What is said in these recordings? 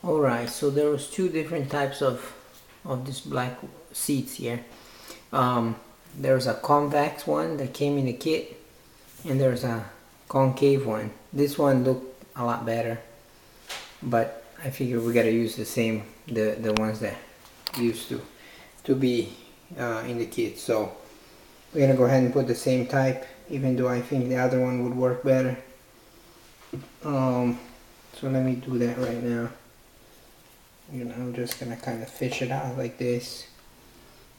Alright, so there was two different types of this black seats here. There's a convex one that came in the kit, and there's a concave one. This one looked a lot better, but I figured we gotta use the ones that used to be in the kit. So we're gonna go ahead and put the same type, even though I think the other one would work better. So let me do that right now. I'm just gonna kind of fish it out like this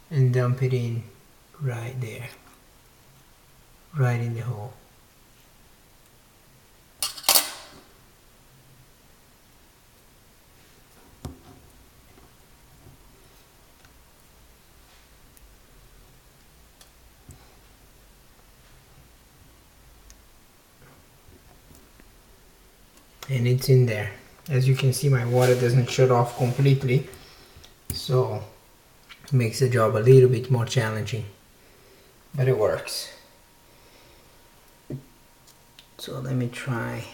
and dump it in right there, right in the hole. And it's in there. As you can see, my water doesn't shut off completely, so it makes the job a little bit more challenging, but it works. So let me try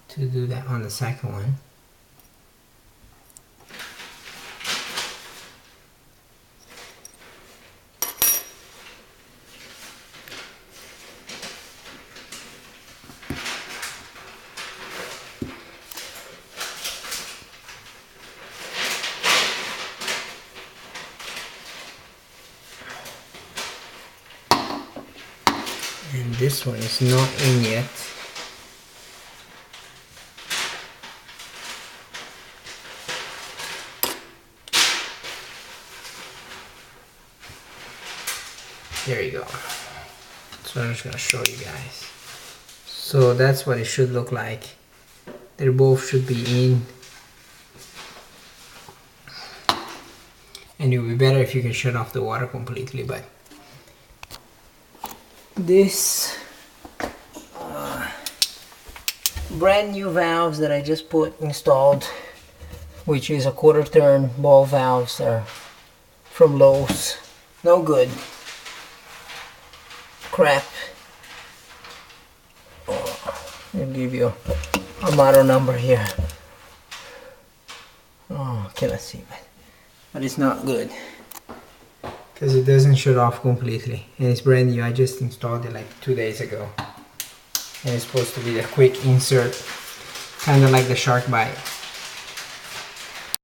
to do that on the second one. And this one is not in yet. There you go. So I'm just gonna show you guys. So that's what it should look like. They both should be in. And it would be better if you can shut off the water completely, but this brand new valves that I just installed, which is a quarter turn ball valves, are from Lowe's. No good. Crap. I'll give you a model number here. Oh, cannot see it. But it's not good, because it doesn't shut off completely, and it's brand new. I just installed it like 2 days ago, and it's supposed to be a quick insert, kind of like the shark bite.